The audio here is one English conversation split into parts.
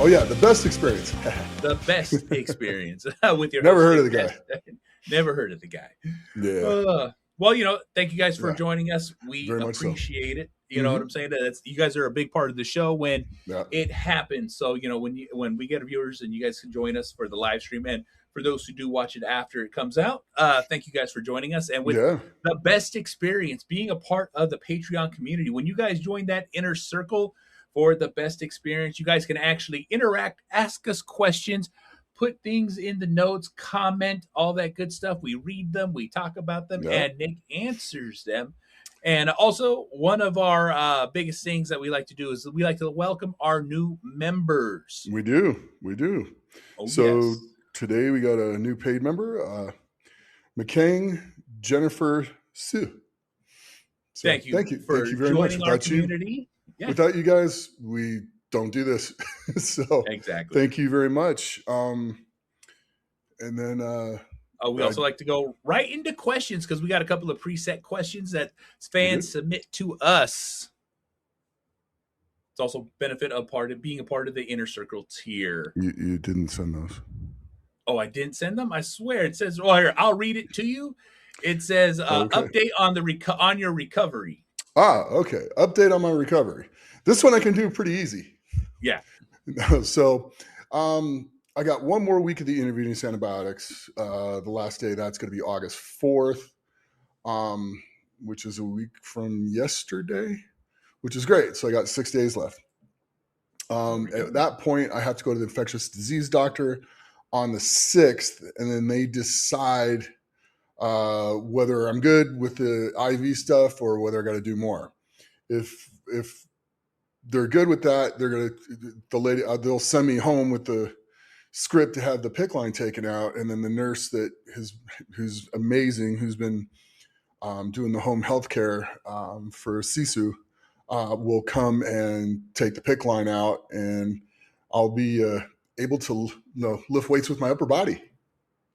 Oh yeah, the best experience. The best experience with your Never host, heard of Nick the guy. Best. Never heard of the guy. Yeah, Well, thank you guys for yeah, joining us. We very much so. appreciate it. You know what I'm Hmm. saying? You guys are a big part of the show when Yeah, it happens. So when we get viewers and you guys can join us for the live stream, and for those who do watch it after it comes out, thank you guys for joining us. And with yeah, the best experience, being a part of the Patreon community, when you guys join that inner circle for the best experience, you guys can actually interact, ask us questions, put things in the notes, comment, all that good stuff. We read them, we talk about them, yeah. and Nick answers them. And also, one of our biggest things that we like to do is we like to welcome our new members. We do, we do. Oh, So yes. today we got a new paid member, McCain Jennifer Sue. So Thank you thank for you very much. joining our community. Yeah, Without you guys, we don't do this. So exactly. thank you very much. And then We also like to go right into questions because we got a couple of preset questions that fans submit to us. It's also benefit of being a part of the inner circle tier. you didn't send those. Oh, I didn't send them. I swear it says. Oh, here, I'll read it to you. It says Okay. update on on your recovery. Okay. Update on my recovery. This one I can do pretty easy. Yeah. So I got one more week of the intravenous antibiotics. The last day, that's going to be August 4th, which is a week from yesterday, which is great. So I got 6 days left. At that point, I have to go to the infectious disease doctor on the 6th, and then they decide whether I'm good with the IV stuff or whether I got to do more. If they're good with that, they'll send me home with the script to have the PICC line taken out, and then the nurse who's amazing, who's been doing the home health care for Sisu, will come and take the PICC line out, and I'll be able to lift weights with my upper body.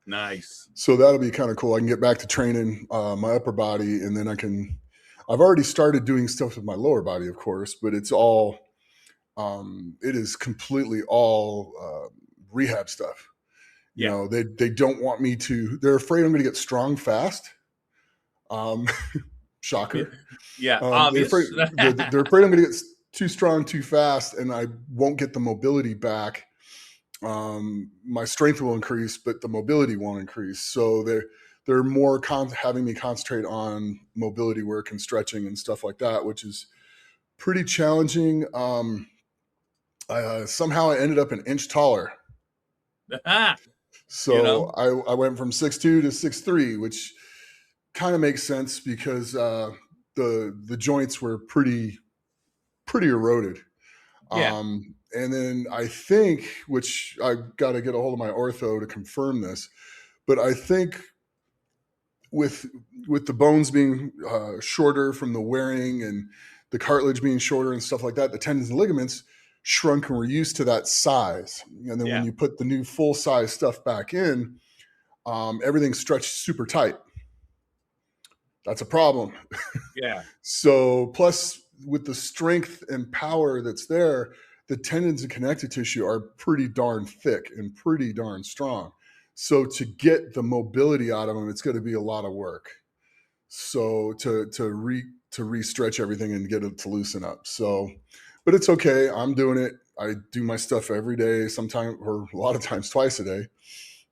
Nice. So that'll be kind of cool. I can get back to training my upper body, and then I've already started doing stuff with my lower body, of course, but it's all, it is completely all rehab stuff. You know, they don't want me to, they're afraid I'm going to get strong fast. Shocker. Yeah, obvious. They're afraid I'm going to get too strong too fast, and I won't get the mobility back. My strength will increase, but the mobility won't increase. So they're more having me concentrate on mobility work and stretching and stuff like that, which is pretty challenging. Somehow I ended up an inch taller. So I went from 6'2" to 6'3", which kind of makes sense because the joints were pretty eroded. Yeah. And then I think, which I got to get a hold of my ortho to confirm this, but I think with the bones being shorter from the wearing and the cartilage being shorter and stuff like that, the tendons and ligaments shrunk and were used to that size. And then when you put the new full size stuff back in, everything stretched super tight. That's a problem. Yeah. So plus with the strength and power that's there, the tendons and connective tissue are pretty darn thick and pretty darn strong. So to get the mobility out of them, it's going to be a lot of work. So to re-stretch everything and get it to loosen up. So, but it's okay. I'm doing it. I do my stuff every day, sometimes, or a lot of times twice a day,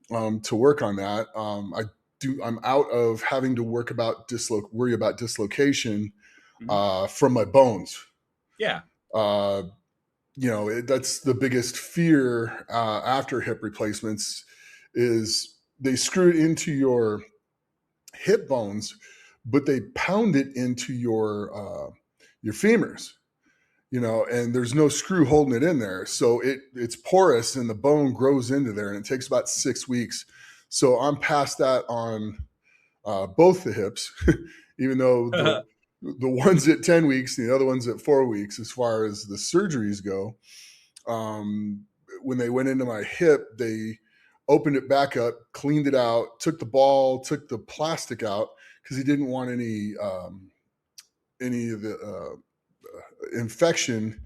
to work on that. I'm out of having to worry about dislocation from my bones. Yeah. That's the biggest fear after hip replacements is they screw it into your hip bones, but they pound it into your femurs, and there's no screw holding it in there. So it's porous and the bone grows into there, and it takes about 6 weeks. So I'm past that on both the hips, even though the one's at 10 weeks, the other one's at 4 weeks, as far as the surgeries go. When they went into my hip, they opened it back up, cleaned it out, took the ball, took the plastic out, because he didn't want any of the infection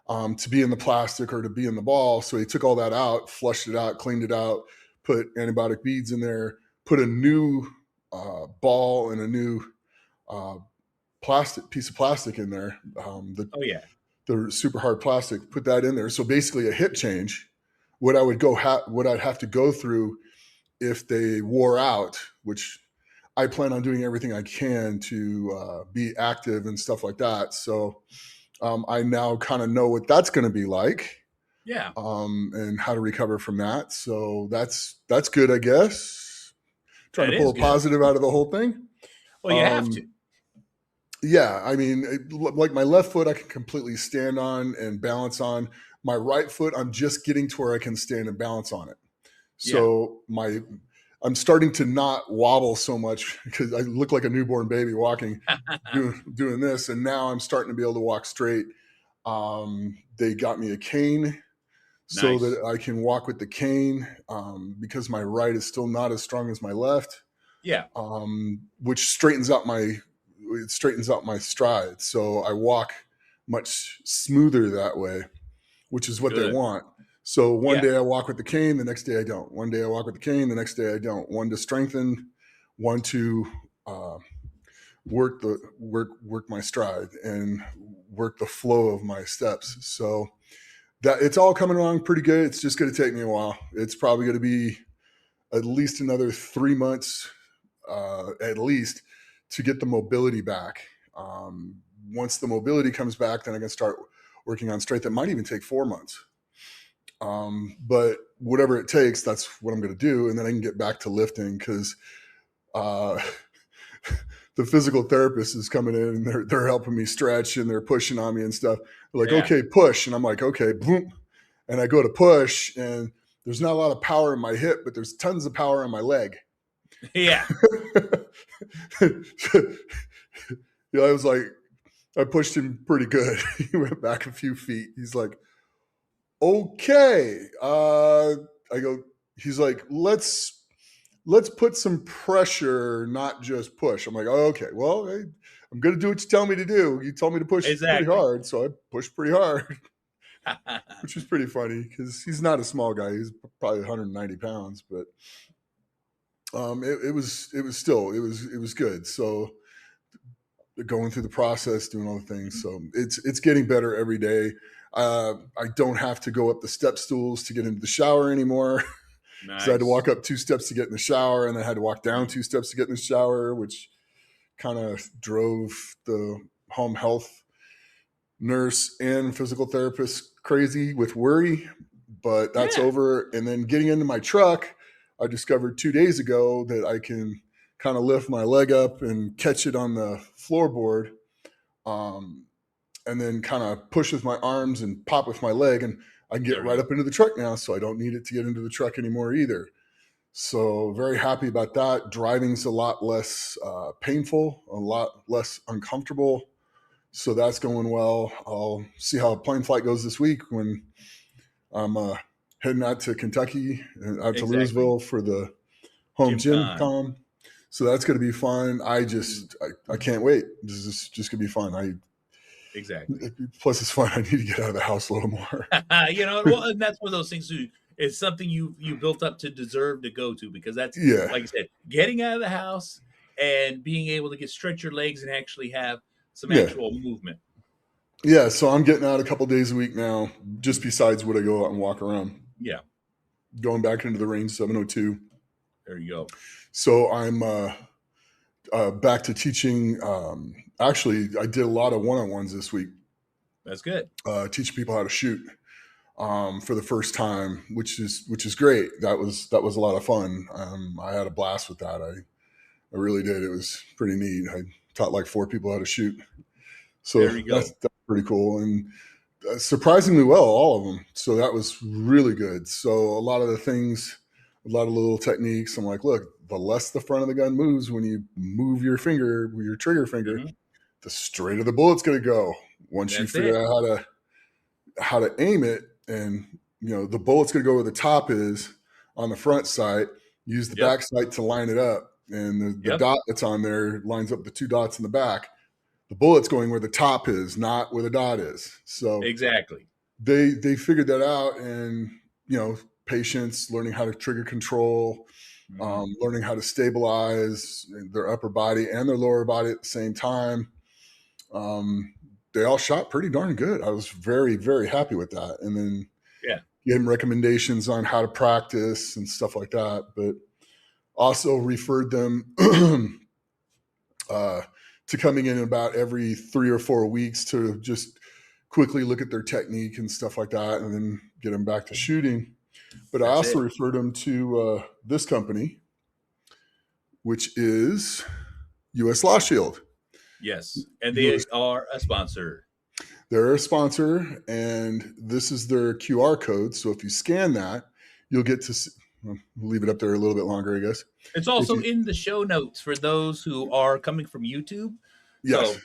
to be in the plastic or to be in the ball. So he took all that out, flushed it out, cleaned it out, put antibiotic beads in there, put a new ball and a new piece of plastic in there. Oh yeah. The super hard plastic, put that in there. So basically a hip change. What I'd have to go through if they wore out, which I plan on doing everything I can to be active and stuff like that. So I now kind of know what that's going to be like, Yeah. and how to recover from that. So that's good, I guess. Trying That to pull is a good. positive out of the whole thing. Well, you have to. Yeah, I mean, like my left foot, I can completely stand on and balance on. My right foot, I'm just getting to where I can stand and balance on it. So I'm starting to not wobble so much because I look like a newborn baby walking, doing this, and now I'm starting to be able to walk straight. They got me a cane so Nice. that I can walk with the cane, because my right is still not as strong as my left. Yeah. Which straightens out my stride. So I walk much smoother that way, which is what they Good. want. So one Yeah. day I walk with the cane, the next day I don't. One day I walk with the cane, the next day I don't. One to strengthen, one to work my stride and work the flow of my steps. So that it's all coming along pretty good. It's just going to take me a while. It's probably going to be at least another 3 months, at least, to get the mobility back. Once the mobility comes back, then I can start working on strength. That might even take 4 months. But whatever it takes, that's what I'm going to do. And then I can get back to lifting because the physical therapist is coming in and they're helping me stretch and they're pushing on me and stuff. They're like, okay, push. And I'm like, okay, boom. And I go to push and there's not a lot of power in my hip, but there's tons of power in my leg. Yeah. I was like, I pushed him pretty good. He went back a few feet. He's like, okay. I go, he's like, let's put some pressure, not just push. I'm like, oh, okay, well, hey, I'm going to do what you tell me to do. You told me to push pretty hard. So I pushed pretty hard, which was pretty funny because he's not a small guy. He's probably 190 pounds, but it was good. So going through the process, doing all the things. So it's getting better every day. I don't have to go up the step stools to get into the shower anymore. Nice. I had to walk up 2 steps to get in the shower, and I had to walk down 2 steps to get in the shower, which kind of drove the home health nurse and physical therapist crazy with worry. But that's over. And then getting into my truck, I discovered 2 days ago that I can kind of lift my leg up and catch it on the floorboard, and then kind of push with my arms and pop with my leg, and I can get right up into the truck now, so I don't need it to get into the truck anymore either. So very happy about that. Driving's a lot less painful, a lot less uncomfortable. So that's going well. I'll see how a plane flight goes this week when I'm heading out to Kentucky and out to Louisville for the home gym con. So that's going to be fun. I can't wait. This is just going to be fun. Plus, it's fun. I need to get out of the house a little more. Well, and that's one of those things too. It's something you built up to deserve to go to, because that's, like I said, getting out of the house and being able to stretch your legs and actually have some actual movement. Yeah, so I'm getting out a couple days a week now, just besides what I go out and walk around. Yeah. Going back into the range 702. There you go. So I'm back to teaching. Actually, I did a lot of one-on-ones this week. That's good. Teaching people how to shoot for the first time, which is great. That was a lot of fun. I had a blast with that. I really did. It was pretty neat. I taught like 4 people how to shoot. So there you go. That's pretty cool. And surprisingly well, all of them. So that was really good. So a lot of the things, a lot of little techniques, I'm like, look, the less the front of the gun moves when you move your finger, your trigger finger, the straighter the bullet's going to go. Once you figure out how to aim it, and the bullet's going to go where the top is on the front sight, use the back sight to line it up, and the dot that's on there lines up the 2 dots in the back. The bullet's going where the top is, not where the dot is. So exactly. they figured that out, and patients learning how to trigger control, learning how to stabilize their upper body and their lower body at the same time. They all shot pretty darn good. I was very, very happy with that. And then gave them recommendations on how to practice and stuff like that, but also referred them to coming in about every 3 or 4 weeks to just quickly look at their technique and stuff like that, and then get them back to shooting. But I also referred them to this company, which is U.S. Law Shield. Yes, and they are a sponsor. They're a sponsor, and this is their QR code. So if you scan that, you'll get to leave it up there a little bit longer, I guess. It's also in the show notes for those who are coming from YouTube. Yes.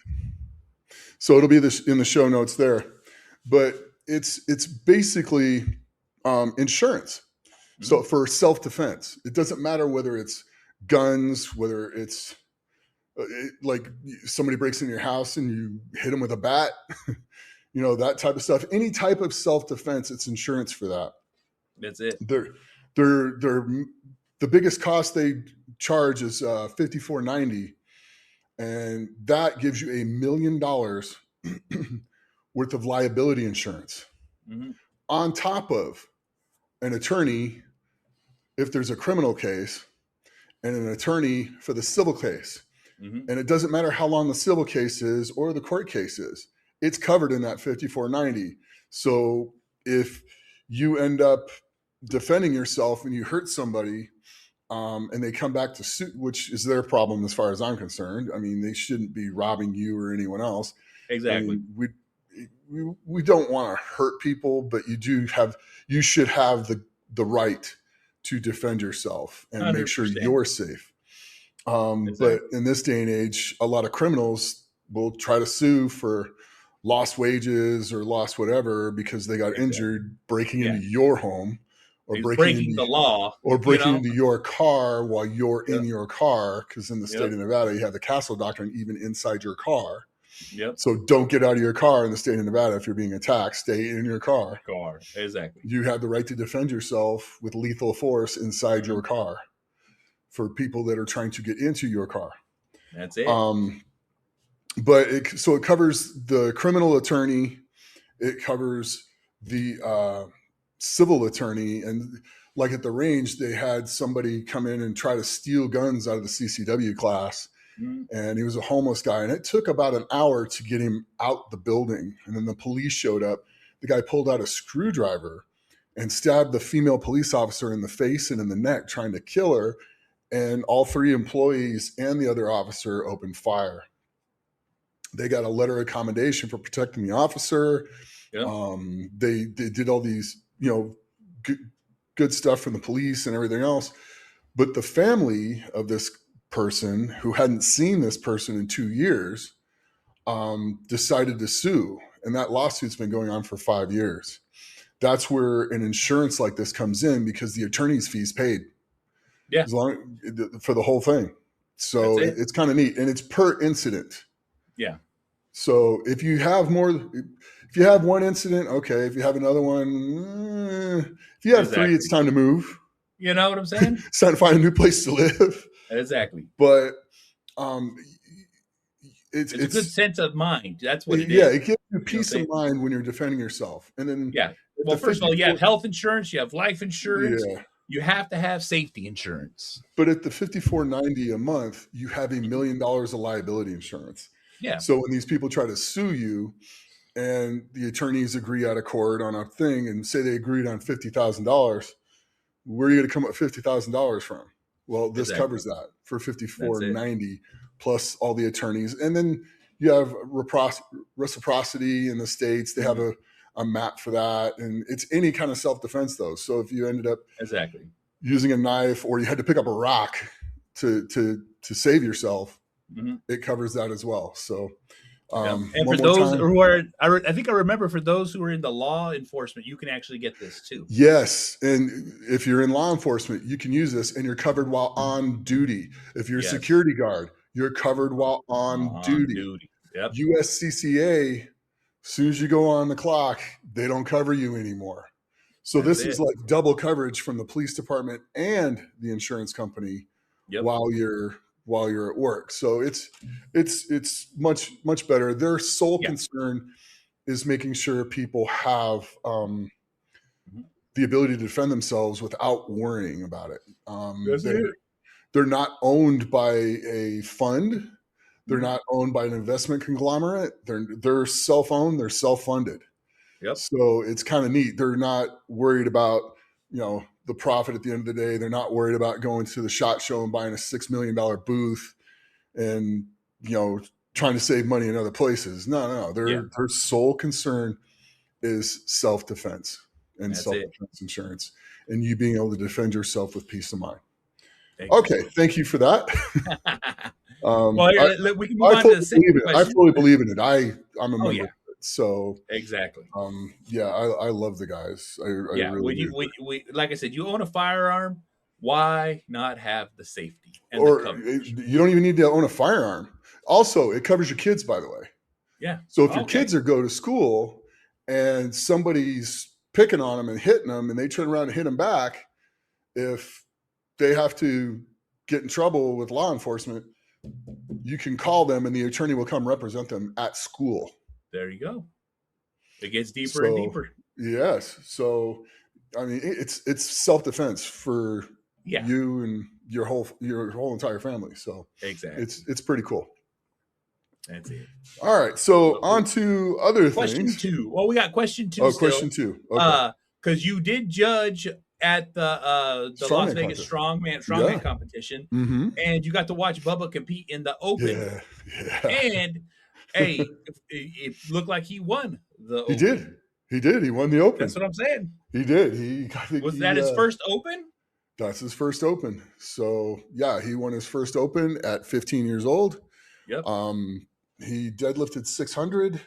So it'll be in the show notes there. But it's basically insurance. So for self-defense, it doesn't matter whether it's guns, whether it's like somebody breaks into your house and you hit them with a bat, that type of stuff. Any type of self-defense, it's insurance for that. That's it. They're the biggest cost they charge is $54.90, and that gives you $1 million worth of liability insurance on top of an attorney if there's a criminal case, and an attorney for the civil case. And it doesn't matter how long the civil case is or the court case is. It's covered in that $54.90. So if you end up defending yourself and you hurt somebody, and they come back to sue, which is their problem as far as I'm concerned. I mean, they shouldn't be robbing you or anyone else. Exactly. I mean, we don't want to hurt people, but you should have the right to defend yourself and 100%. Make sure you're safe. But in this day and age, a lot of criminals will try to sue for lost wages or lost whatever because they got injured breaking into your home, or breaking the law, or breaking into your car while you're in your car. Because in the state of Nevada, you have the castle doctrine even inside your car. So don't get out of your car in the state of Nevada if you're being attacked. Stay in your car. Exactly. You have the right to defend yourself with lethal force inside your car for people that are trying to get into your car. That's it. But it covers the criminal attorney, it covers the civil attorney, and like at the range, they had somebody come in and try to steal guns out of the CCW class, and he was a homeless guy, and it took about an hour to get him out the building. And then the police showed up. The guy pulled out a screwdriver and stabbed the female police officer in the face and in the neck, trying to kill her. And all 3 employees and the other officer opened fire. They got a letter of commendation for protecting the officer. They did all these, good stuff from the police and everything else. But the family of this person, who hadn't seen this person in 2 years, decided to sue. And that lawsuit's been going on for 5 years. That's where an insurance like this comes in, because the attorney's fees paid. For the whole thing. So it's kind of neat, and it's per incident. So if you have one incident, okay. If you have another one, if you have 3, it's time to move. You know what I'm saying? It's time to find a new place to live. Exactly. But it's a good sense of mind. That's what it is. Yeah, it gives you peace of mind when you're defending yourself. And then well, first of all, you have health insurance, you have life insurance. You have to have safety insurance. But at the $54.90 a month, you have $1 million of liability insurance. So when these people try to sue you, and the attorneys agree out of court on a thing and say they agreed on $50,000, where are you going to come up with $50,000 from? Well, this covers that for $54.90 plus all the attorneys. And then you have reciprocity in the States. They have a map for that, and it's any kind of self-defense though. So if you ended up using a knife, or you had to pick up a rock to save yourself, it covers that as well. So and for those who are, I think I remember, for those who are in the law enforcement, you can actually get this too. Yes. And if you're in law enforcement, you can use this, and you're covered while on duty. If you're a security guard, you're covered while on duty. USCCA As soon as you go on the clock, they don't cover you anymore. So That's this is it. like double coverage from the police department and the insurance company Yep. while you're at work. So it's much better. Their sole Yeah. concern is making sure people have Mhm. the ability to defend themselves without worrying about it. That's it. They're not owned by a fund. They're Mhm. not owned by an investment conglomerate. They're self-owned. They're self-funded. Yep. So it's kind of neat. They're not worried about, the profit at the end of the day. They're not worried about going to the SHOT Show and buying a $6 million booth and, trying to save money in other places. No. Yeah. Their sole concern is self-defense and That's it. self-defense insurance and you being able to defend yourself with peace of mind. Okay. Exactly. Thank you for that. Well, we can move I on to fully the second believe it. I question. fully believe in it. I'm a Oh member yeah, of it. So exactly. yeah, I love the guys. I Yeah, really do. like I said, you own a firearm. Why not have the safety and the Or coverage? you don't even need to own a firearm. Also, it covers your kids, by the way. Yeah. So if your Okay. kids go to school and somebody's picking on them and hitting them and they turn around and hit them back, if they have to get in trouble with law enforcement, you can call them and the attorney will come represent them at school. There you go. It gets deeper and So, deeper. yes. So, I mean, it's self-defense for Yeah. you and your whole entire family. So Exactly. it's pretty cool. That's it. All right. So on to other Question things. 2. Well, we got question 2 Oh, still. question 2. Okay. Because you did judge at the Las Strongman Vegas contest. Strongman Yeah. competition, Mm-hmm. and you got to watch Bubba compete in the Open. Yeah. And hey, it looked like he won the He Open. did. He won the Open. That's what I'm saying. He did. Was that his first Open? That's his first Open. So yeah, he won his first Open at 15 years old. Yep. He deadlifted 600.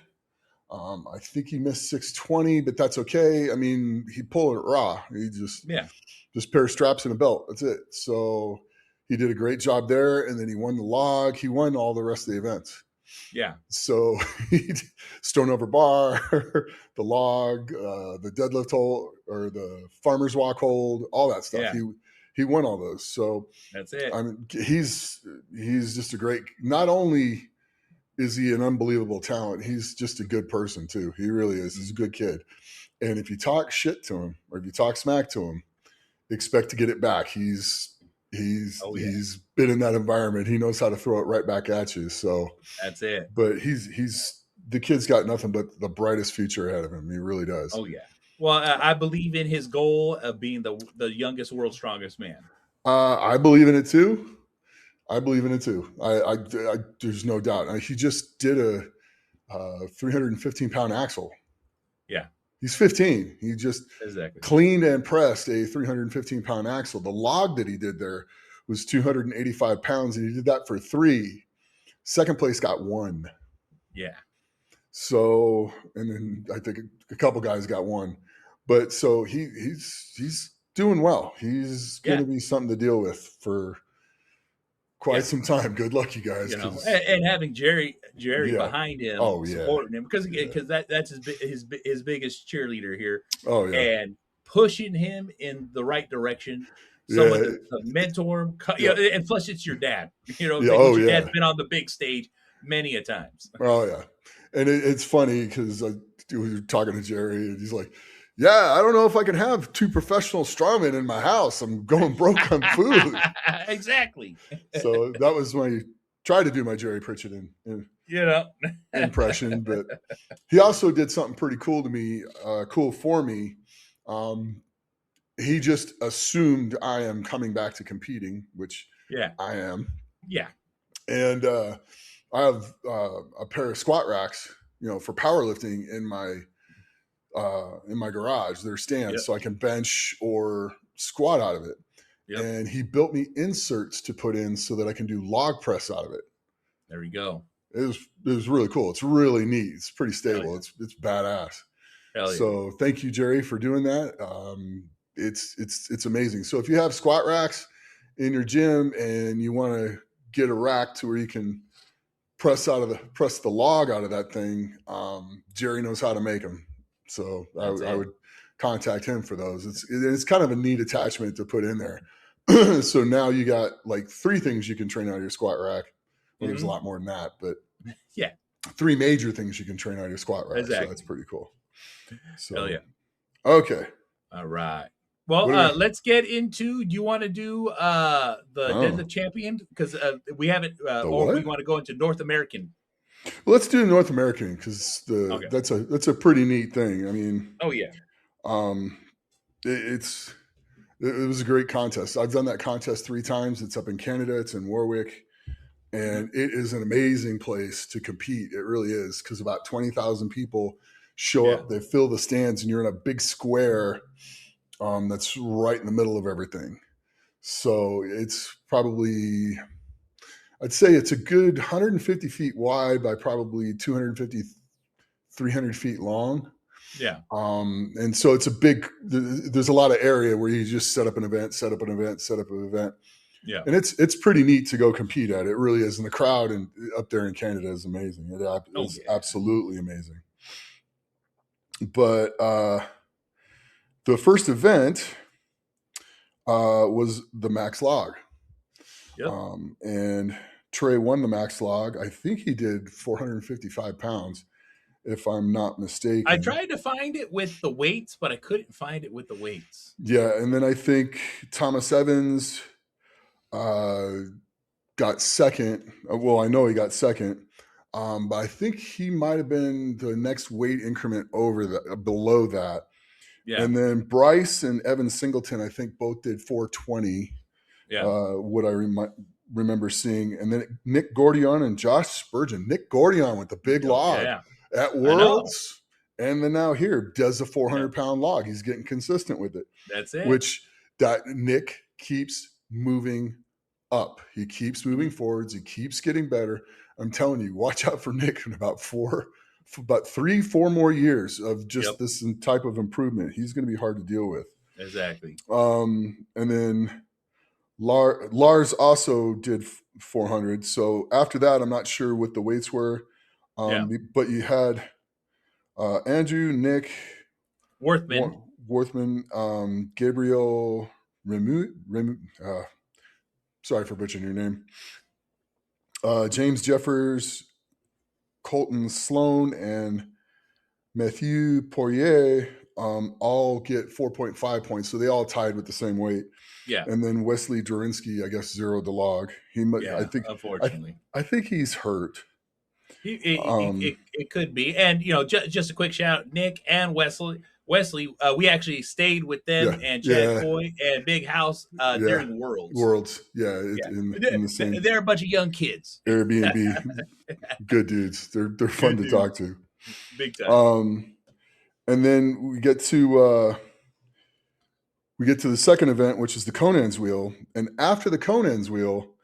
I think he missed 620, but that's okay. I mean, he pulled it raw. He just pair of straps and a belt. That's it. So he did a great job there. And then he won the log. He won all the rest of the events. Yeah. So he stone over bar, the log, the deadlift hold, or the farmer's walk hold, all that stuff. Yeah. He won all those. So that's it. I mean, he's just a great. Not only is he an unbelievable talent, he's just a good person too. He really is. He's a good kid. And if you talk shit to him or if you talk smack to him, expect to get it back. He's been in that environment. He knows how to throw it right back at you. So that's it. But he's the kid's got nothing but the brightest future ahead of him. He really does. Oh yeah. Well, I believe in his goal of being the youngest world's strongest man. I believe in it too. I there's no doubt. He just did a 315-pound axle. Yeah. He's 15. He just cleaned and pressed a 315-pound axle. The log that he did there was 285 pounds, and he did that for 3. Second place got 1. Yeah. So, and then I think a couple guys got 1. But so he's doing well. He's going to be something to deal with for quite some time. Good luck, you guys. And having Jerry behind him, supporting him, because that's his biggest cheerleader here. Oh yeah, and pushing him in the right direction. Someone to mentor him, and plus it's your dad. Your dad's been on the big stage many a times. Oh yeah, and it's funny because we were talking to Jerry, and he's like, "Yeah, I don't know if I can have 2 professional strongmen in my house. I'm going broke on food." Exactly. So that was when I tried to do my Jerry Pritchett impression, but he also did something pretty cool to me, cool for me. He just assumed I am coming back to competing, which I am. Yeah. And I have a pair of squat racks, for powerlifting in my garage. They're stands, so I can bench or squat out of it. Yep. And he built me inserts to put in so that I can do log press out of it. There you go. It was really cool. It's really neat. It's pretty stable. Yeah. It's badass. So thank you, Jerry, for doing that. It's amazing. So if you have squat racks in your gym and you want to get a rack to where you can press the log out of that thing. Jerry knows how to make them, so I would contact him for those. It's kind of a neat attachment to put in there. So now you got like 3 things you can train out of your squat rack. Well, there's a lot more than that, but yeah, 3 major things you can train out of your squat rack. Exactly. So that's pretty cool. So hell yeah. Okay. All right. Well, let's get into. Do you want to do the Deadlift Champion? Because we haven't, or we want to go into North American. Well, let's do North American because that's a pretty neat thing. I mean, oh yeah. It was a great contest. I've done that contest 3 times. It's up in Canada. It's in Warwick, and it is an amazing place to compete. It really is, because about 20,000 people show up. They fill the stands, and you're in a big square that's right in the middle of everything. So it's probably, I'd say it's a good 150 feet wide by probably 250, 300 feet long. Yeah. And so it's there's a lot of area where you just set up an event. Yeah. And it's pretty neat to go compete at. It really is. And the crowd up there in Canada is amazing. It is absolutely amazing. But the first event was the max log. Yep. And Trey won the max log. I think he did 455 pounds, if I'm not mistaken. I tried to find it with the weights, but I couldn't find it with the weights. Yeah, and then I think Thomas Evans got second. Well, I know he got second, but I think he might have been the next weight increment below that. Yeah. And then Bryce and Evan Singleton, I think both did 420. Yeah. What I remember seeing. And then Nick Gordion and Josh Spurgeon. Nick Gordion with the big log at Worlds. And then now here does a 400-pound log. He's getting consistent with it. That's it. Which Nick keeps moving up. He keeps moving forwards. He keeps getting better. I'm telling you, watch out for Nick in about 3-4 more years of just this type of improvement. He's going to be hard to deal with. Exactly. And then Lars also did 400. So after that, I'm not sure what the weights were. But you had Andrew, Nick, Worthman, Gabriel Remu, sorry for butchering your name. James Jeffers, Colton Sloan, and Matthew Poirier all get 4.5 points. So they all tied with the same weight. Yeah. And then Wesley Durinsky, I guess, zeroed the log. Unfortunately. I think he's hurt. It could be. And, just a quick shout out, Nick and Wesley, we actually stayed with them and Chad Coy and Big House during Worlds. In the same. They're a bunch of young kids. Airbnb, good dudes. They're fun to talk to. Big time. And then we get to the second event, which is the Conan's Wheel. And after the Conan's Wheel,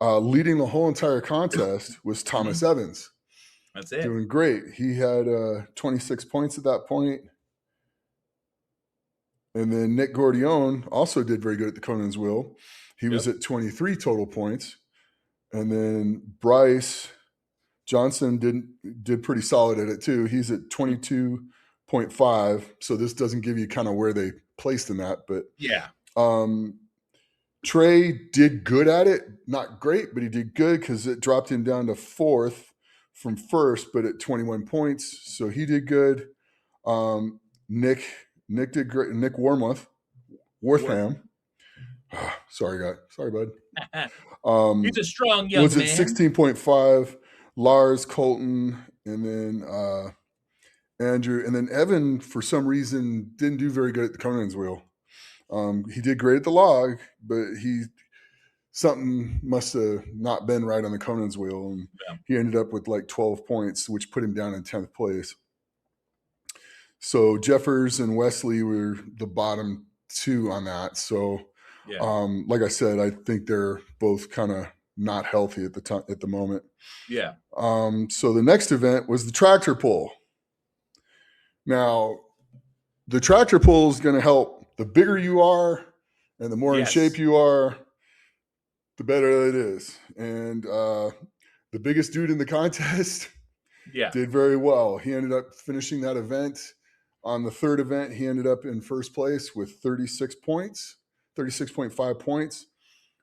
leading the whole entire contest was Thomas Evans. That's it. Doing great. He had 26 points at that point. And then Nick Gordion also did very good at the Conan's Wheel. He was at 23 total points. And then Bryce Johnson did pretty solid at it too. He's at 22.5. So this doesn't give you kind of where they placed in that. But Trey did good at it. Not great, but he did good because it dropped him down to 4th from 1st, but at 21 points. So he did good. Nick did great. Nick Wortham. Sorry, bud. He's a strong young man. Was at 16.5. Lars, Colton, and then Andrew. And then Evan, for some reason, didn't do very good at the Conan's Wheel. He did great at the log, but something must have not been right on the Conan's Wheel. And he ended up with like 12 points, which put him down in 10th place. So Jeffers and Wesley were the bottom 2 on that. So, like I said, I think they're both kind of not healthy at the moment. Yeah. So the next event was the tractor pull. Now, the tractor pull is going to help. The bigger you are and the more in shape you are, the better it is. And the biggest dude in the contest, Yeah. did very well. He ended up finishing that event. On the third event, he ended up in first place with 36 points, 36.5 points,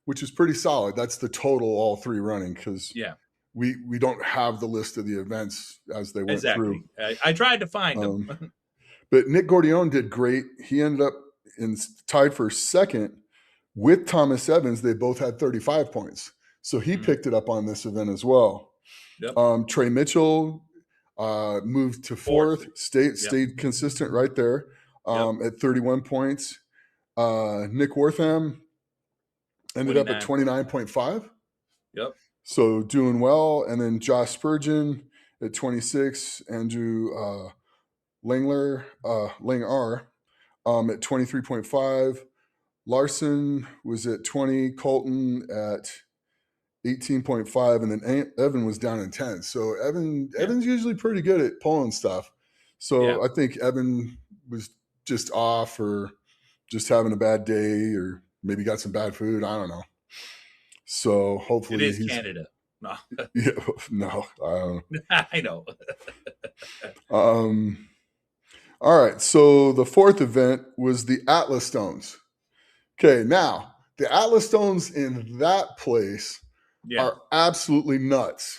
which is pretty solid. That's the total, all three running, because Yeah. we don't have the list of the events as they went through. Exactly. I tried to find them. But Nick Gordione did great. He ended up tied for second with Thomas Evans. They both had 35 points. So he picked it up on this event as well. Yep. Trey Mitchell moved to fourth, stayed consistent right there at 31 points. Nick Wortham ended up at 29.5. Yep. So doing well. And then Josh Spurgeon at 26, Andrew Langr at 23.5. Larson was at 20, Colton at 18.5, and then Evan was down in 10. So Evan's usually pretty good at pulling stuff. So I think Evan was just off or just having a bad day or maybe got some bad food. I don't know. So hopefully it is Canada. No. Yeah, no, I know. All right. So the fourth event was the Atlas Stones. Okay, now the Atlas Stones in that place are absolutely nuts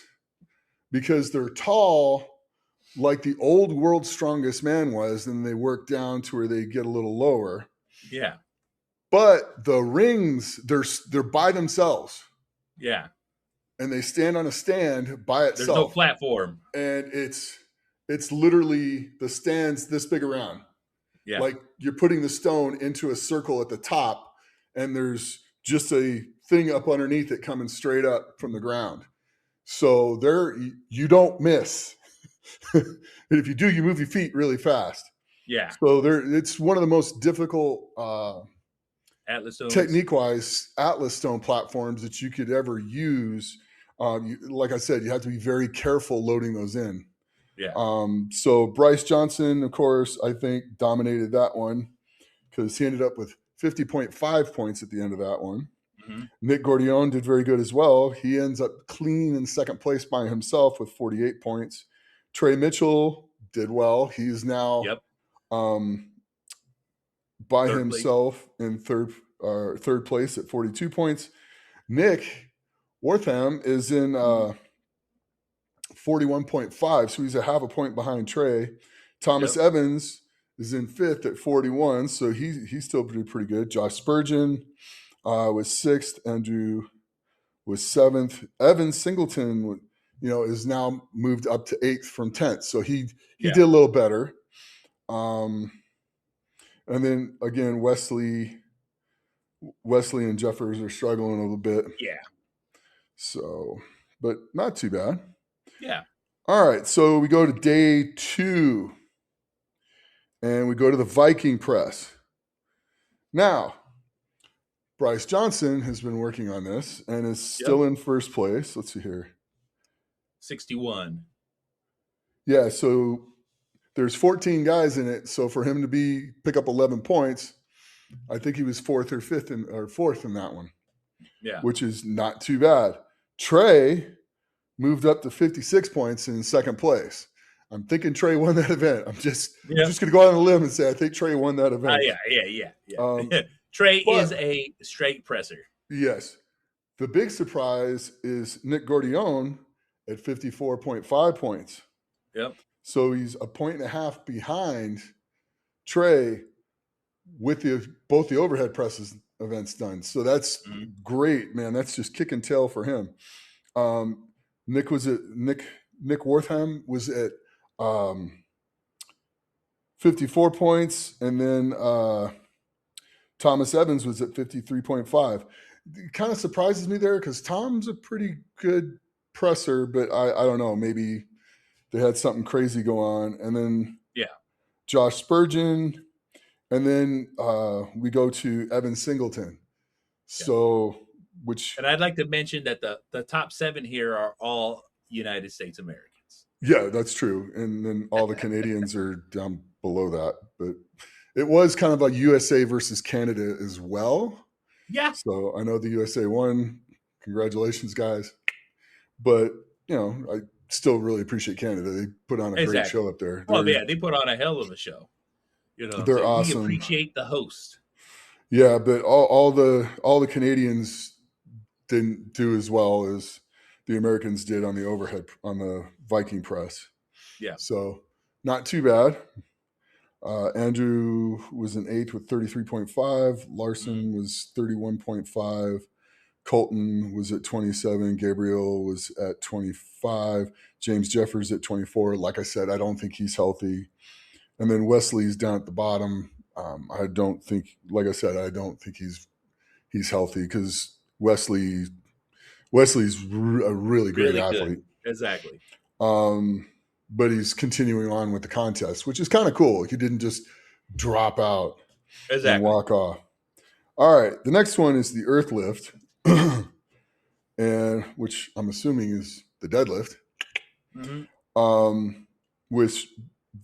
because they're tall like the old World's Strongest Man was, and they work down to where they get a little lower. Yeah. But the rings, they're by themselves. Yeah. And they stand on a stand by itself. There's no platform. And it's literally the stand's this big around. Yeah. Like you're putting the stone into a circle at the top, and there's just a thing up underneath it coming straight up from the ground. So you don't miss. And if you do, you move your feet really fast. Yeah. So it's one of the most difficult Atlas Stones. technique-wise Atlas Stone platforms that you could ever use. Like I said, you have to be very careful loading those in. Yeah. So Bryce Johnson, of course, I think dominated that one because he ended up with 50.5 points at the end of that one. Mm-hmm. Nick Gordione did very good as well. He ends up clean in second place by himself with 48 points. Trey Mitchell did well. He's now by himself in third place at 42 points. Nick Wortham is in 41.5, so he's a half a point behind Trey. Thomas Evans is in fifth at 41, so he's still pretty good. Josh Spurgeon was sixth. Andrew was seventh. Evan Singleton, is now moved up to eighth from 10th, so he did a little better. And then again, Wesley and Jeffers are struggling a little bit. Yeah. So, but not too bad. Yeah. All right. So we go to day 2 and we go to the Viking Press. Now, Bryce Johnson has been working on this and is still in first place. Let's see here. 61. Yeah. So there's 14 guys in it. So for him to pick up 11 points, I think he was fourth in that one. Yeah. Which is not too bad. Trey moved up to 56 points in second place. I'm thinking Trey won that event. I'm just going to go out on a limb and say I think Trey won that event. Yeah. Trey is a straight presser. Yes. The big surprise is Nick Gordione at 54.5 points. Yep. So he's a point and a half behind Trey with both the overhead presses events done. So that's great, man. That's just kicking tail for him. Nick Wortham was at 54 points, and then Thomas Evans was at 53.5. It kind of surprises me there because Tom's a pretty good presser, but I don't know, maybe they had something crazy go on. And then Josh Spurgeon, and then we go to Evan Singleton. So, and I'd like to mention that the top 7 here are all United States Americans. Yeah, that's true. And then all the Canadians are down below that. But it was kind of a USA versus Canada as well. Yeah. So I know the USA won. Congratulations, guys. But I still really appreciate Canada. They put on a great Exactly. show up there. Oh yeah, they put on a hell of a show. You know what I'm They're saying? We awesome. appreciate the host. Yeah, but all the Canadians didn't do as well as the Americans did on the Viking Press. Yeah. So not too bad. Andrew was in 8th with 33.5. Larson was 31.5. Colton was at 27. Gabriel was at 25. James Jeffers at 24. Like I said, I don't think he's healthy. And then Wesley's down at the bottom. I don't think, like I said, I don't think he's healthy because Wesley's a really great Really good. athlete. Exactly. But he's continuing on with the contest, which is kind of cool. He didn't just drop out and Exactly. walk off. All right, the next one is the earth lift, and which I'm assuming is the deadlift. Which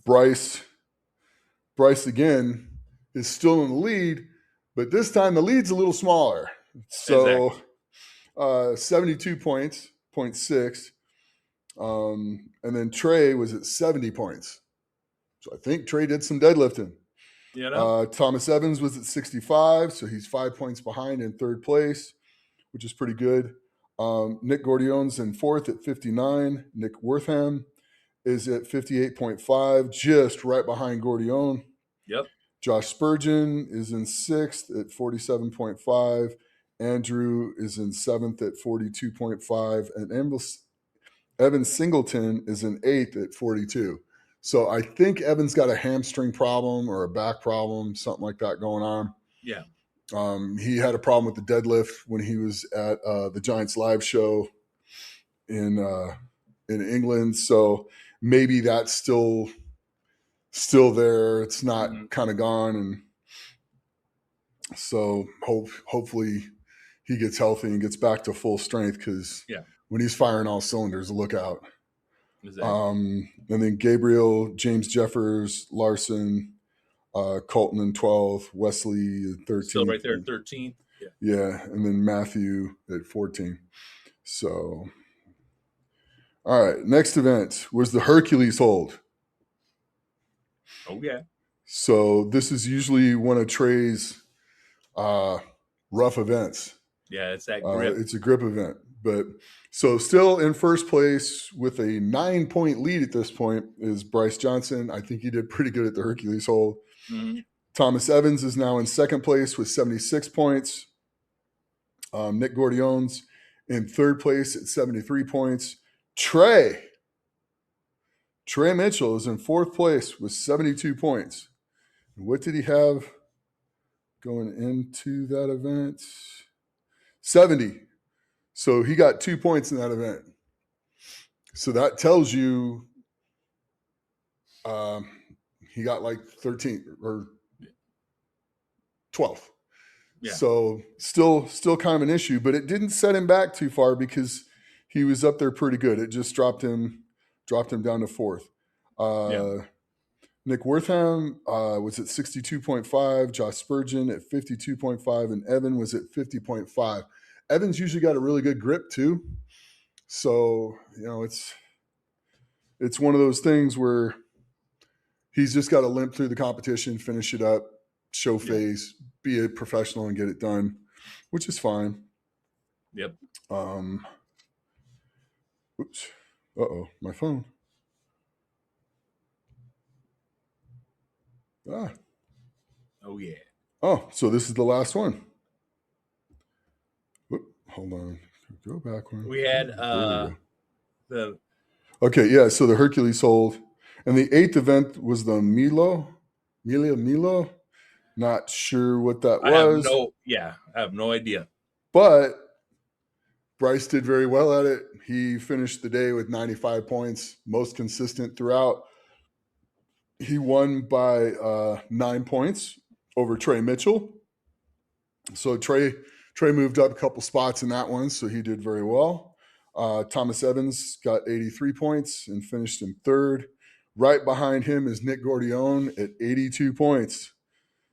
Bryce again is still in the lead, but this time the lead's a little smaller. So 72 points, 0.6. And then Trey was at 70 points. So I think Trey did some deadlifting. Thomas Evans was at 65, so he's 5 points behind in third place, which is pretty good. Nick Gordion's in fourth at 59. Nick Wortham is at 58.5, just right behind Gordion. Yep. Josh Spurgeon is in sixth at 47.5. Andrew is in seventh at 42.5. And Evan Singleton is in eighth at 42. So I think Evan's got a hamstring problem or a back problem, something like that going on. Yeah. He had a problem with the deadlift when he was at the Giants live show in England. So maybe that's still there. It's not kind of gone. And so hopefully he gets healthy and gets back to full strength because when he's firing all cylinders, look out. Exactly. And then Gabriel, James Jeffers, Larson, Colton in 12, Wesley at 13. Still right there at 13. Yeah, and then Matthew at 14. So, all right, next event was the Hercules hold. Oh, yeah. So this is usually one of Trey's rough events. Yeah, it's that grip. It's a grip event. But so still in first place with a 9-point lead at this point is Bryce Johnson. I think he did pretty good at the Hercules hold. Thomas Evans is now in second place with 76 points. Nick Gordion's in third place at 73 points. Trey Mitchell is in fourth place with 72 points. What did he have going into that event? 70. So he got 2 points in that event. So that tells you he got like 13 or 12. Yeah. So still kind of an issue, but it didn't set him back too far because he was up there pretty good. It just dropped him down to fourth. Nick Wortham was at 62.5, Josh Spurgeon at 52.5, and Evan was at 50.5. Evan's usually got a really good grip too. So, it's one of those things where he's just got to limp through the competition, finish it up, show face, be a professional and get it done, which is fine. Yep. Oops. Uh-oh, my phone. Oh, yeah. Oh, so this is the last one. Whoop, hold on. Go back one. We had Okay, yeah, so the Hercules hold. And the 8th event was the Milo. Not sure what that was. I have no idea. But Bryce did very well at it. He finished the day with 95 points, most consistent throughout. He won by 9 points over Trey Mitchell. So Trey moved up a couple spots in that one, so he did very well. Thomas Evans got 83 points and finished in third. Right behind him is Nick Gordion at 82 points.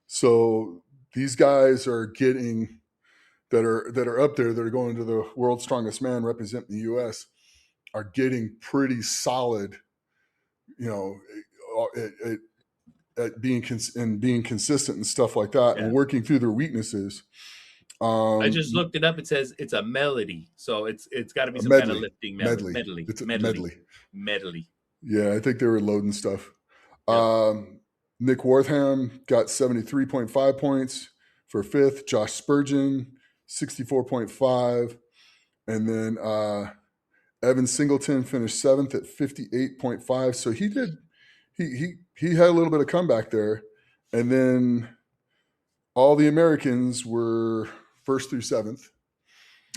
So these guys are getting that are up there that are going to the World's Strongest Man representing the U.S. are getting pretty solid, you know, at being being consistent and stuff like that, and working through their weaknesses. I just looked it up. It says it's a melody, so it's got to be some kind of medley, lifting medley. It's a medley. Medley. Yeah, I think they were loading stuff. Yep. Nick Wortham got 73.5 points for fifth. Josh Spurgeon, 64.5. And then Evan Singleton finished seventh at 58.5. So he had a little bit of comeback there. And then all the Americans were first through seventh.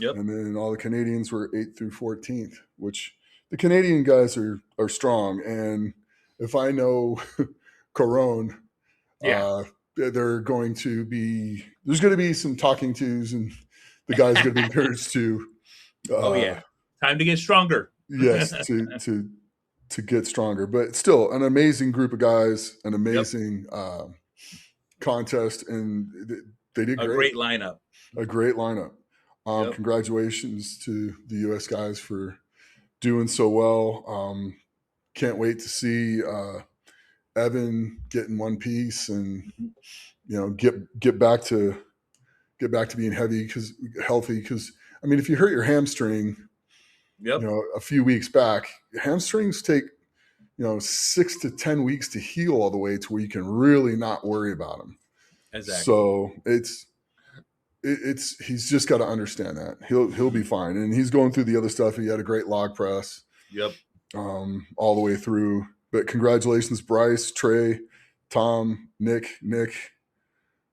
Yep. And then all the Canadians were 8th through 14th, which the Canadian guys are strong. And if I know Corone, there's going to be some talking tos, and the guys are going to be encouraged to. Time to get stronger. Yes, to get stronger, but still an amazing group of guys, an amazing contest, and they did great. A great lineup. Congratulations to the U.S. guys for doing so well. Can't wait to see Evan getting one piece and get back to being healthy. Because I mean, if you hurt your hamstring, a few weeks back, hamstrings take 6 to 10 weeks to heal all the way to where you can really not worry about them. Exactly. So he's just got to understand that he'll be fine, and he's going through the other stuff. He had a great log press. Yep. All the way through. But congratulations, Bryce, Trey, Tom, Nick,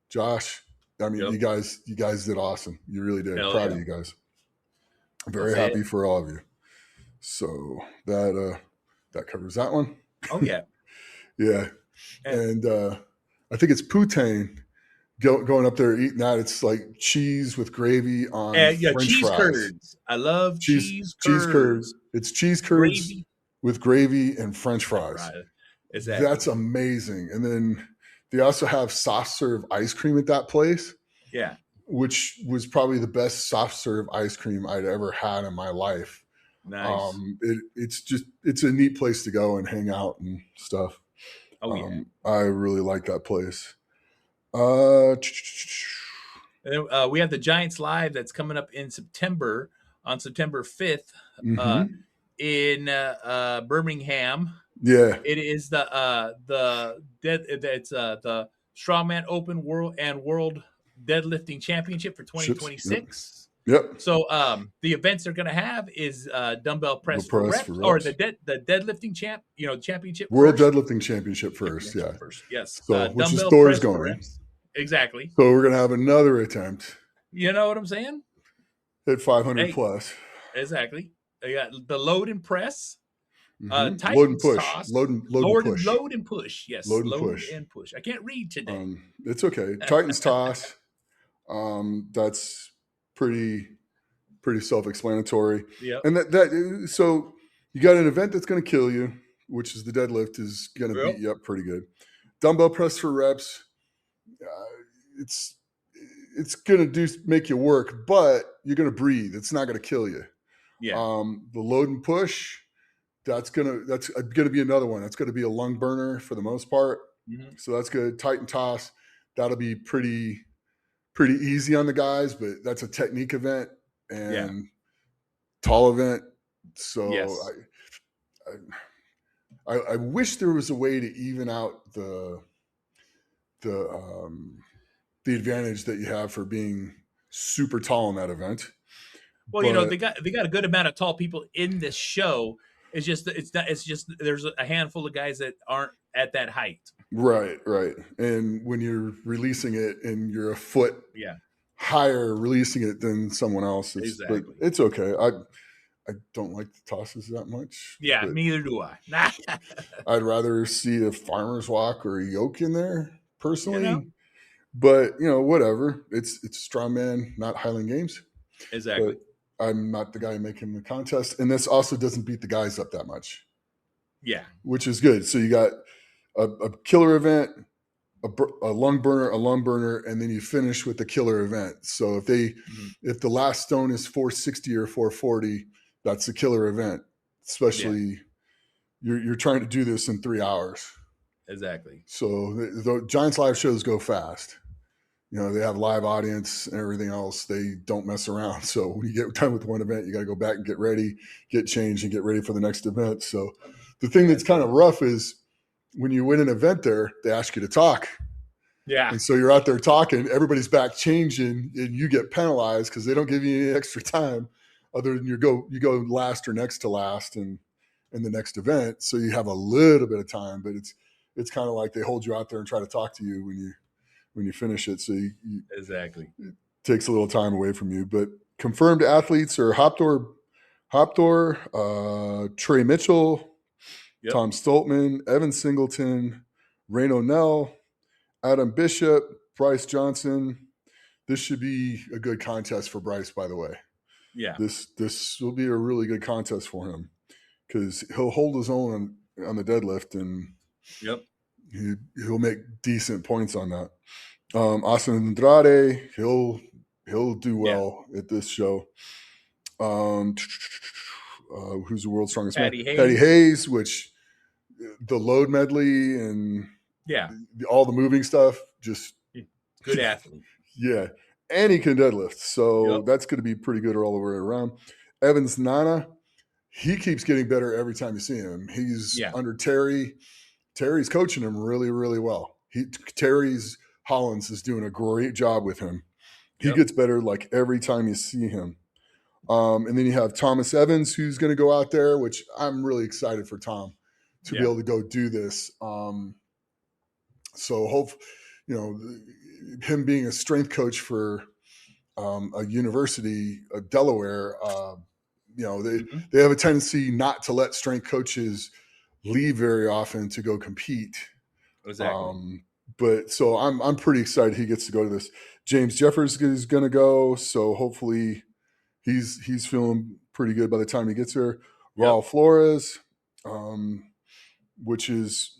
Josh. I mean, you guys did awesome. You really did. Proud of you guys. Very happy for all of you. So that covers that one. Oh yeah. Yeah. And I think it's poutine. Going up there eating that, it's like cheese with gravy on French cheese fries. Curds. I love cheese curds. It's cheese curds with gravy and French fries. Exactly. That's amazing. And then they also have soft serve ice cream at that place. Yeah. Which was probably the best soft serve ice cream I'd ever had in my life. Nice. It's a neat place to go and hang out and stuff. I really like that place. We have the Giants Live that's coming up in September, on September 5th, in Birmingham. Yeah, it is the Strongman Open World Deadlifting Championship for 2026. Yep. So the events they're going to have is dumbbell press for reps, or the deadlifting championship. World Deadlifting Championship first. Yes. So which is Thor's going. Exactly. So we're going to have another attempt. You know what I'm saying? At 500 plus. Exactly. They got the load and press. Load and push. Toss. Load and push. Load and push. Yes. Load and push. I can't read today. It's okay. Titans toss. That's pretty self-explanatory. Yeah. And so you got an event that's going to kill you, which is the deadlift, is going to beat you up pretty good. Dumbbell press for reps. It's going to make you work, but you're going to breathe. It's not going to kill you. Yeah. The load and push, that's going to be another one. That's going to be a lung burner for the most part. Mm-hmm. So that's good. Titan toss, that'll be pretty easy on the guys, but that's a technique event and tall event. So I wish there was a way to even out the advantage that you have for being super tall in that event. Well, they got a good amount of tall people in this show. It's just there's a handful of guys that aren't at that height. Right. And when you're releasing it and you're a foot higher releasing it than someone else, but it's okay. I don't like the tosses that much. Yeah, neither do I. I'd rather see a farmer's walk or a yoke in there personally. But whatever. It's Strongman, not Highland Games. Exactly. But I'm not the guy making the contest, and this also doesn't beat the guys up that much. Yeah, which is good. So you got a killer event, a lung burner, and then you finish with the killer event. So if the last stone is 460 or 440, that's the killer event. especially you're trying to do this in 3 hours. Exactly. So the Giants live shows go fast. You know, they have live audience and everything else. They don't mess around. So when you get done with one event, you got to go back and get ready, get changed, and get ready for the next event. So the thing that's kind of rough is when you win an event there, they ask you to talk. Yeah. And so you're out there talking, everybody's back changing, and you get penalized because they don't give you any extra time other than you go last or next to last in the next event. So you have a little bit of time, but it's kind of like they hold you out there and try to talk to you when you finish it. So you exactly. It takes a little time away from you. But confirmed athletes are Hoptor, Trey Mitchell, Tom Stoltman, Evan Singleton, Rain O'Neill, Adam Bishop, Bryce Johnson. This should be a good contest for Bryce, by the way. Yeah. This will be a really good contest for him because he'll hold his own on the deadlift, and he'll make decent points on that. Austin Andrade, he'll do well at this show. Who's the world's strongest man? Patty Hayes, which the load medley and all the moving stuff, just good athlete. Yeah, and he can deadlift, so that's going to be pretty good all the way around. Evans Nana, he keeps getting better every time you see him. He's under Terry. Terry's coaching him really, really well. Terry's Hollins is doing a great job with him. He gets better like every time you see him. And then you have Thomas Evans, who's going to go out there, which I'm really excited for Tom to be able to go do this. So him being a strength coach for a university, Delaware, they have a tendency not to let strength coaches leave very often to go compete. Exactly. But so I'm pretty excited he gets to go to this. James Jeffers is going to go, so hopefully he's feeling pretty good by the time he gets here. Raul Flores, which is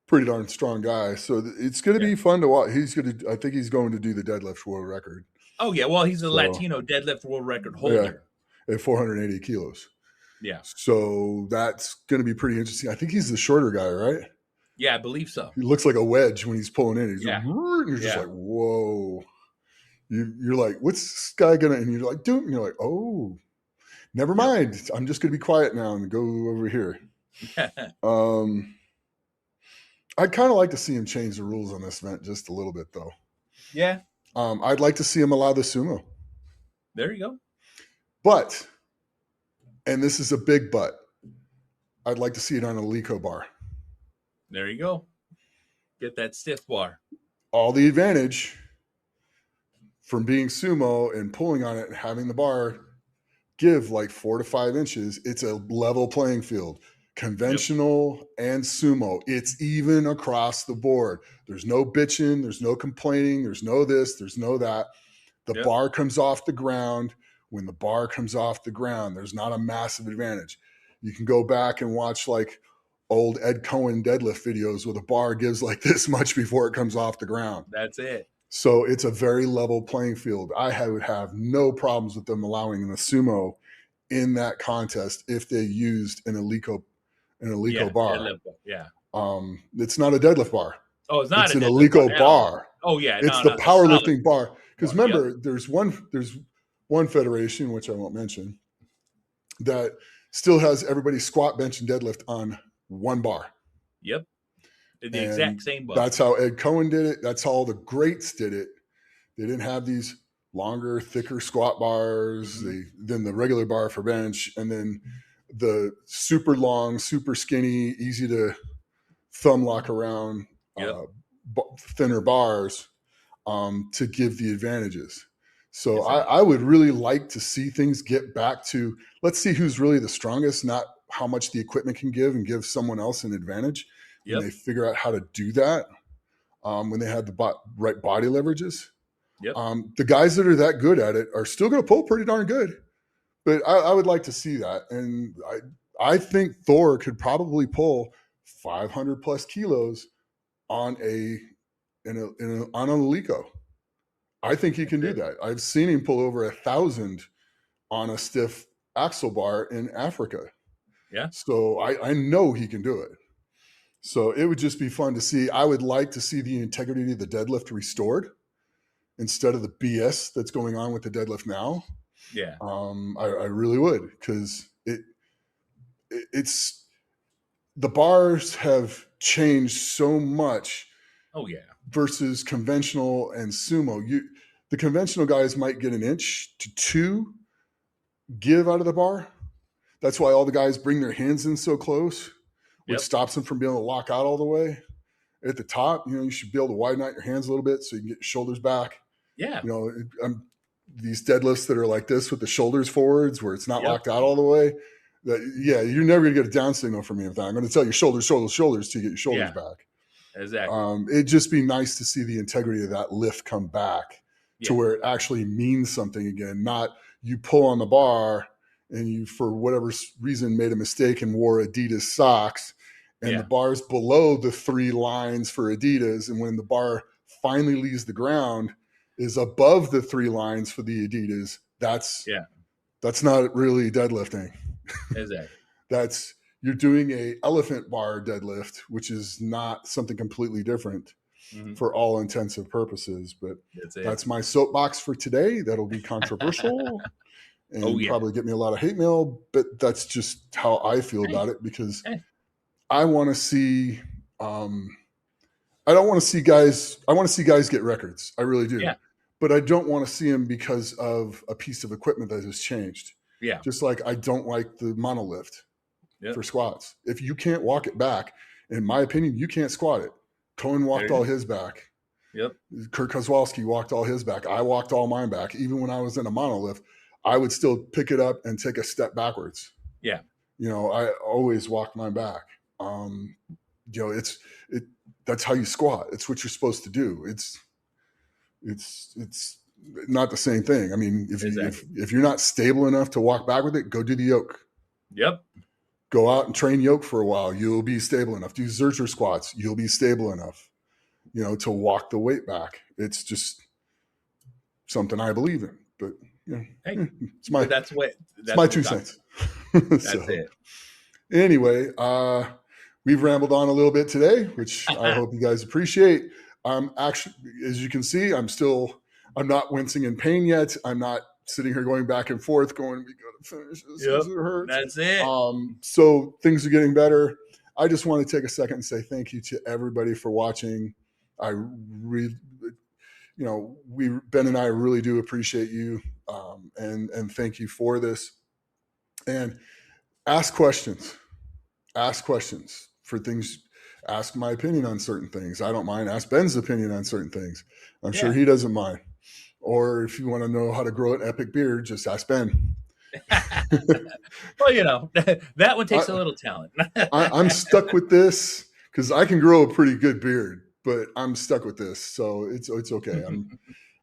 pretty darn strong guy. So it's going to be fun to watch. I think he's going to do the deadlift world record. Oh yeah, well he's a Latino deadlift world record holder at 480 kilos. Yeah. So that's going to be pretty interesting. I think he's the shorter guy, right? Yeah, I believe so. He looks like a wedge when he's pulling in. He's you're just like, whoa. You're like, what's this guy gonna? And you're like, dude. And you're like, oh, never mind. I'm just gonna be quiet now and go over here. I'd kind of like to see him change the rules on this event just a little bit, though. Yeah. I'd like to see him allow the sumo. There you go. But, and this is a big but, I'd like to see it on a Lico bar. There you go. Get that stiff bar. All the advantage from being sumo and pulling on it and having the bar give like 4 to 5 inches. It's a level playing field. Conventional and sumo. It's even across the board. There's no bitching. There's no complaining. There's no this. There's no that. The bar comes off the ground. When the bar comes off the ground, there's not a massive advantage. You can go back and watch like old Ed Cohen deadlift videos where the bar gives like this much before it comes off the ground. That's it. So it's a very level playing field. I would have no problems with them allowing the sumo in that contest if they used an Alico bar. It's not a deadlift bar. Oh, it's not. It's an Alico bar. Oh yeah, it's the powerlifting bar. Because remember, there's one federation, which I won't mention, that still has everybody squat, bench, and deadlift on one bar. Yep. The exact same bar. That's how Ed Cohen did it. That's how all the greats did it. They didn't have these longer, thicker squat bars than the regular bar for bench, and then the super long, super skinny, easy to thumb lock around, thinner bars to give the advantages. So I would really like to see things get back to, let's see who's really the strongest, not how much the equipment can give and give someone else an advantage. When they figure out how to do that, when they have the right body leverages. The guys that are that good at it are still going to pull pretty darn good. But I would like to see that. And I think Thor could probably pull 500 plus kilos on an Alico. I think he can do that. I've seen him pull over 1,000 on a stiff axle bar in Africa. Yeah. So I know he can do it. So it would just be fun to see. I would like to see the integrity of the deadlift restored instead of the BS that's going on with the deadlift now. Yeah. I really would, because it's the bars have changed so much. Oh yeah. Versus conventional and sumo. The conventional guys might get 1 inch to 2 give out of the bar. That's why all the guys bring their hands in so close, which stops them from being able to lock out all the way. At the top, you should be able to widen out your hands a little bit so you can get your shoulders back. Yeah. These deadlifts that are like this with the shoulders forwards, where it's not locked out all the way. You're never gonna get a down signal from me with that. I'm going to tell you shoulders till you get your shoulders back. Exactly. It'd just be nice to see the integrity of that lift come back to where it actually means something again. Not you pull on the bar and you, for whatever reason, made a mistake and wore Adidas socks, and the bar's below the 3 lines for Adidas, and when the bar finally leaves the ground, is above the 3 lines for the Adidas. That's not really deadlifting. Exactly. You're doing a elephant bar deadlift, which is not something completely different for all intensive purposes. But that's my soapbox for today. That'll be controversial and probably get me a lot of hate mail, but that's just how I feel about it, because I want to see, I don't want to see guys, I want to see guys get records. I really do. Yeah. But I don't want to see them because of a piece of equipment that has changed. Yeah. Just like I don't like the monolift for squats. If you can't walk it back, in my opinion, you can't squat it. Cohen walked all his back. Yep. Kurt Kozłowski walked all his back. I walked all mine back. Even when I was in a monolift, I would still pick it up and take a step backwards. Yeah. I always walked mine back. That's how you squat. It's what you're supposed to do. It's not the same thing. I mean, if you're not stable enough to walk back with it, go do the yoke. Yep. Go out and train yoke for a while. You'll be stable enough. Do Zercher squats. You'll be stable enough, to walk the weight back. It's just something I believe in. But it's my my 2 cents. That's it. Anyway, we've rambled on a little bit today, which I hope you guys appreciate. Actually, as you can see, I'm not wincing in pain yet. I'm not sitting here going back and forth going, we got to finish this because it hurts. That's it. So things are getting better. I just want to take a second and say thank you to everybody for watching. I really, Ben and I really do appreciate you. And thank you for this. And ask questions for things. Ask my opinion on certain things. I don't mind. Ask Ben's opinion on certain things. I'm sure he doesn't mind. Or if you want to know how to grow an epic beard, just ask Ben. Well, that one takes a little talent. I'm stuck with this because I can grow a pretty good beard, but I'm stuck with this, so it's okay.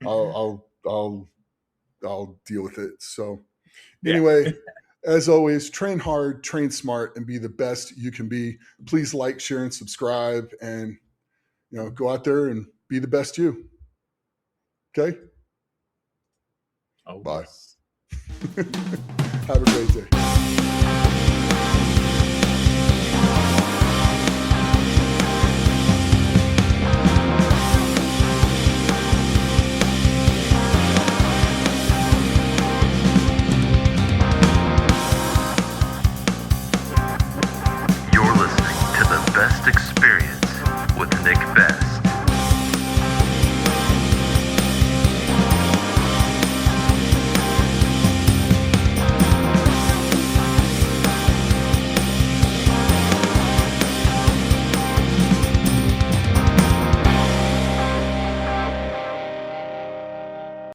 I'll deal with it. So anyway, as always, train hard, train smart, and be the best you can be. Please like, share, and subscribe, and go out there and be the best you. Okay? Bye. Have a great day.